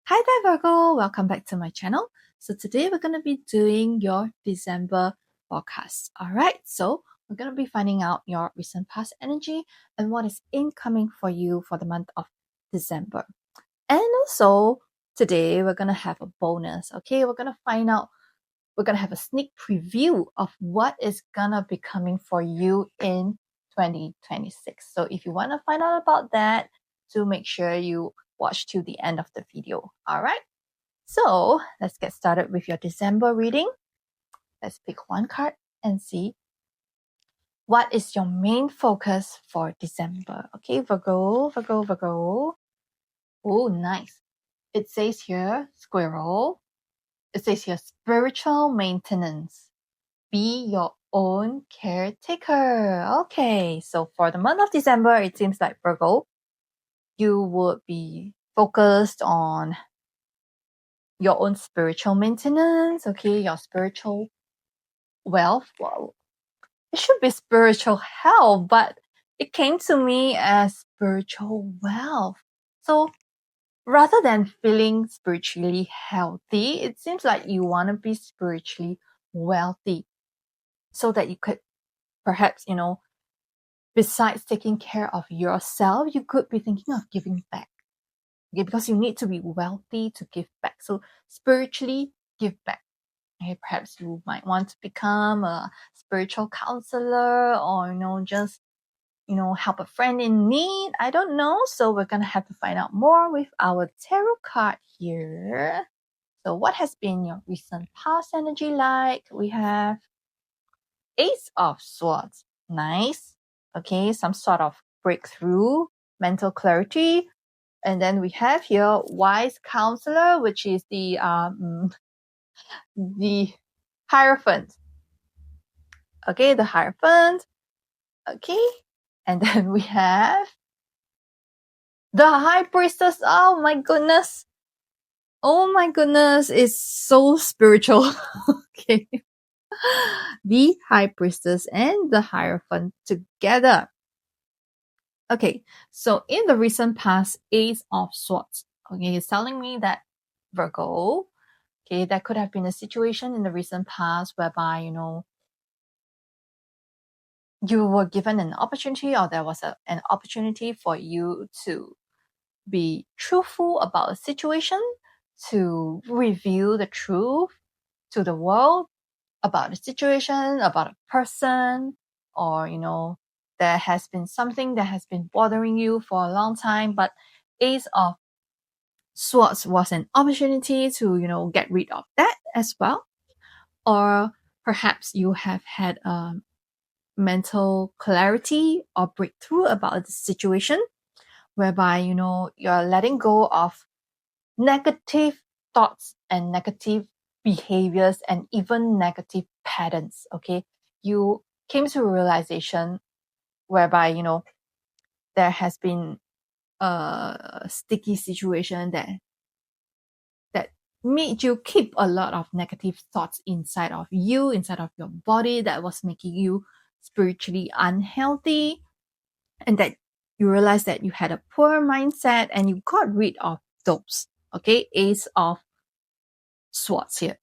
Hi there, Virgo. Welcome back to my channel. So today we're going to be doing your December forecast. All right, so we're going to be finding out your recent past energy and what is incoming for you for the month of December. And also today we're going to have a bonus. Okay, we're going to have a sneak preview of what is going to be coming for you in 2026. So if you want to find out about that, to make sure you watch till the end of the video. All right. So let's get started with your December reading. Let's pick one card and see what is your main focus for December. Okay, Virgo, Virgo, Virgo. Oh, nice. It says here, squirrel. It says here, spiritual maintenance. Be your own caretaker. Okay, so for the month of December, it seems like Virgo, you would be focused on your own spiritual maintenance, okay, your spiritual wealth. Well, it should be spiritual health, but it came to me as spiritual wealth. So rather than feeling spiritually healthy, it seems like you want to be spiritually wealthy so that you could perhaps, besides taking care of yourself, you could be thinking of giving back. Okay, because you need to be wealthy to give back. So spiritually give back. Okay, perhaps you might want to become a spiritual counselor or, just, help a friend in need. I don't know. So we're going to have to find out more with our tarot card here. So what has been your recent past energy like? We have Ace of Swords. Nice. Okay, some sort of breakthrough, mental clarity. And then we have here Wise Counselor, which is the Hierophant. Okay, the Hierophant. Okay, and then we have the High Priestess. Oh my goodness. Oh my goodness, it's so spiritual. Okay. The High Priestess and the Hierophant together. Okay, so in the recent past, Ace of Swords. Okay, it's telling me that Virgo, okay, that could have been a situation in the recent past whereby, you were given an opportunity or there was an opportunity for you to be truthful about a situation, to reveal the truth to the world about the situation, about a person, or, there has been something that has been bothering you for a long time, but Ace of Swords was an opportunity to, get rid of that as well. Or perhaps you have had a mental clarity or breakthrough about the situation whereby, you're letting go of negative thoughts and negative behaviors and even negative patterns. Okay. You came to a realization whereby, there has been a sticky situation that made you keep a lot of negative thoughts inside of you, inside of your body, that was making you spiritually unhealthy, and that you realize that you had a poor mindset and you got rid of those. Okay, Ace of Swords here.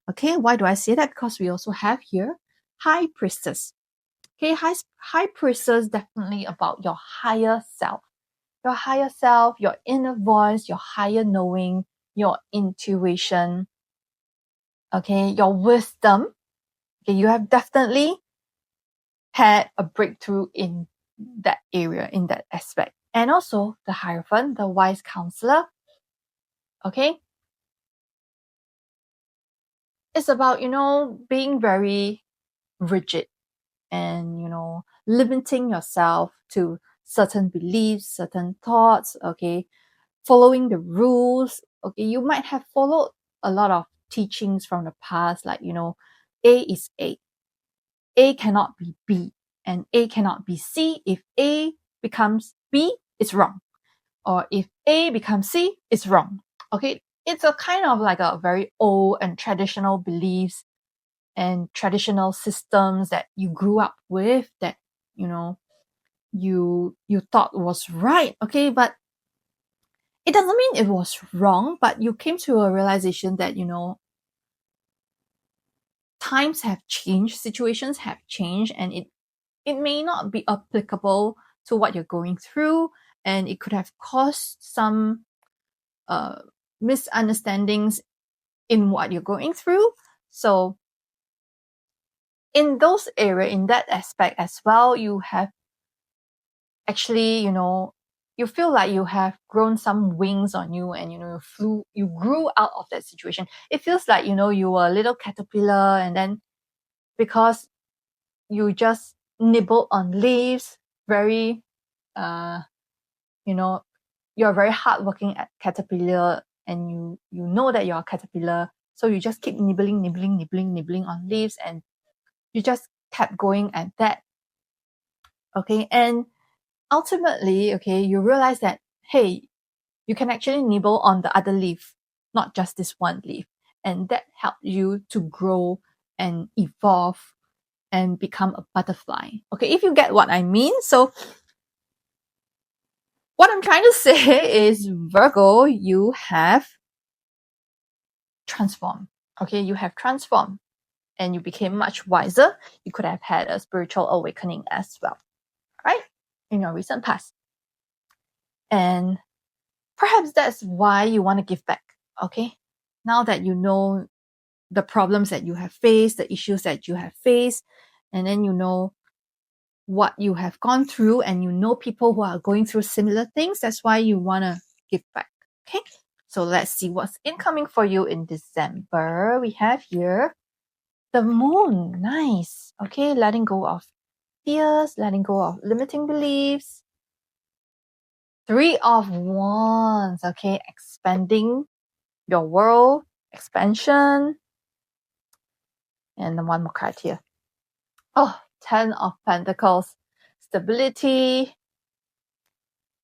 Okay, why do I say that? Because we also have here High Priestess. Okay, High Priestess, definitely about your higher self. Your higher self, your inner voice, your higher knowing, your intuition, okay, your wisdom. Okay, you have definitely had a breakthrough in that area, in that aspect. And also the Hierophant, the Wise Counselor, okay, it's about, being very rigid and, limiting yourself to certain beliefs, certain thoughts, okay, following the rules. Okay, you might have followed a lot of teachings from the past, like, A is A. A cannot be B, and A cannot be C. If A becomes B, it's wrong. Or if A becomes C, it's wrong. Okay, it's a kind of like a very old and traditional beliefs and traditional systems that you grew up with that, you thought was right. Okay, but it doesn't mean it was wrong, but you came to a realization that, times have changed, situations have changed, and it may not be applicable to what you're going through, and it could have caused some misunderstandings in what you're going through. So in those areas, in that aspect as well, you have actually, you feel like you have grown some wings on you, and you grew out of that situation. It feels like, you were a little caterpillar, and then because you just nibbled on leaves, very you're a very hardworking caterpillar, and you know that you're a caterpillar, so you just keep nibbling on leaves, and you just kept going at that. Okay, and ultimately, okay, you realize that, hey, you can actually nibble on the other leaf, not just this one leaf, and that helped you to grow and evolve and become a butterfly. Okay, if you get what I mean. So what I'm trying to say is, Virgo, you have transformed. Okay, you have transformed and you became much wiser. You could have had a spiritual awakening as well, right? In your recent past. And perhaps that's why you want to give back. Okay, now that you know the problems that you have faced, the issues that you have faced, and then you know what you have gone through, and you know people who are going through similar things, that's why you want to give back. Okay, so let's see what's incoming for you in December. We have here the moon. Nice. Okay, letting go of fears, letting go of limiting beliefs. 3 of Wands. Okay, expanding your world, expansion. And then one more card here. Oh, 10 of Pentacles, stability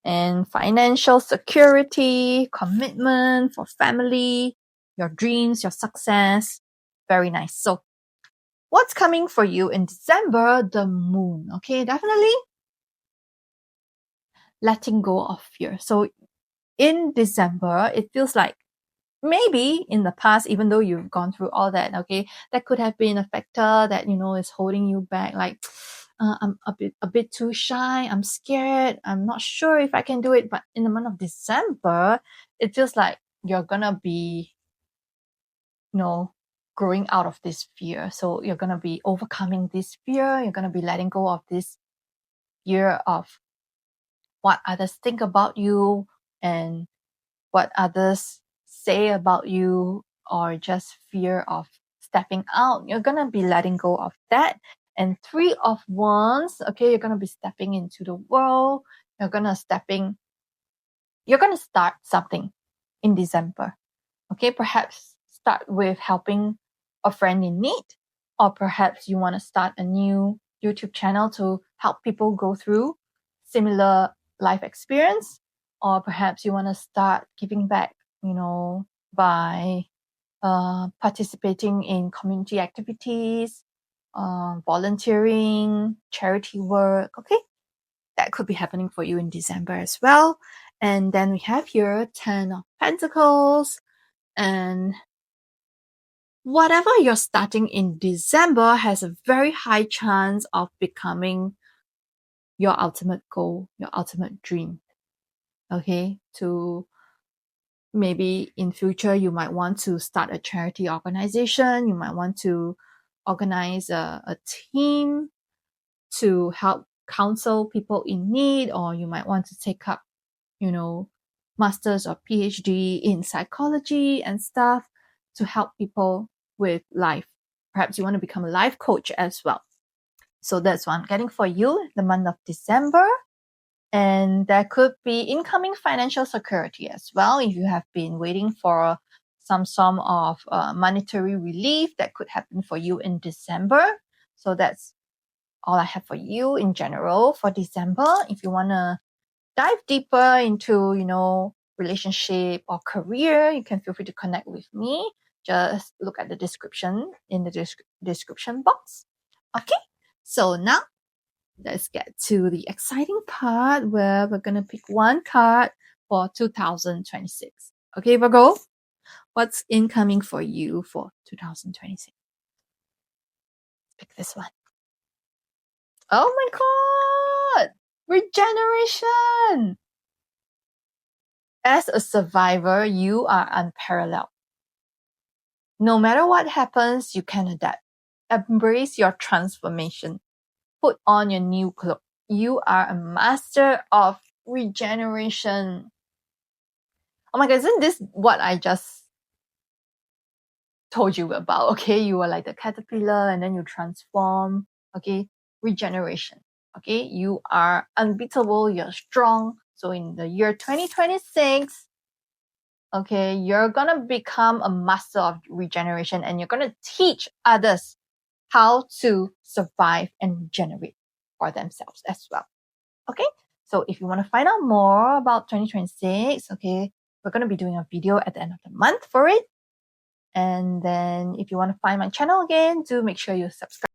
and financial security, commitment for family, your dreams, your success. Very nice. So what's coming for you in December? The moon. Okay, definitely letting go of fear. So in December, it feels like maybe in the past, even though you've gone through all that, okay, that could have been a factor that, is holding you back. Like, I'm a bit too shy. I'm scared. I'm not sure if I can do it. But in the month of December, it feels like you're gonna be, growing out of this fear. So you're gonna be overcoming this fear. You're gonna be letting go of this fear of what others think about you and what others say about you, or just fear of stepping out. You're gonna be letting go of that. And 3 of Wands, okay, you're gonna be stepping into the world. You're gonna start something in December. Okay, perhaps start with helping a friend in need, or perhaps you want to start a new YouTube channel to help people go through similar life experience, or perhaps you want to start giving back, by participating in community activities, volunteering, charity work. Okay, that could be happening for you in December as well. And then we have here 10 of Pentacles, and whatever you're starting in December has a very high chance of becoming your ultimate goal, your ultimate dream. Okay, to maybe in future you might want to start a charity organization. You might want to organize a team to help counsel people in need, or you might want to take up, master's or PhD in psychology and stuff to help people with life. Perhaps you want to become a life coach as well. So that's what I'm getting for you the month of December. And there could be incoming financial security as well. If you have been waiting for some sort of monetary relief, that could happen for you in December. So that's all I have for you in general for December. If you want to dive deeper into, relationship or career, you can feel free to connect with me. Just look at the description in the description box. Okay, so now let's get to the exciting part where we're going to pick one card for 2026. Okay, Virgo, what's incoming for you for 2026? Pick this one. Oh my god! Regeneration! As a survivor, you are unparalleled. No matter what happens, you can adapt. Embrace your transformation. Put on your new cloak. You are a master of regeneration. Oh my god, isn't this what I just told you about? Okay, you are like the caterpillar and then you transform. Okay, regeneration. Okay, you are unbeatable, you're strong. So in the year 2026, okay, you're gonna become a master of regeneration and you're gonna teach others how to survive and regenerate for themselves as well. Okay, so if you want to find out more about 2026, okay, we're going to be doing a video at the end of the month for it. And then if you want to find my channel again, do make sure you subscribe.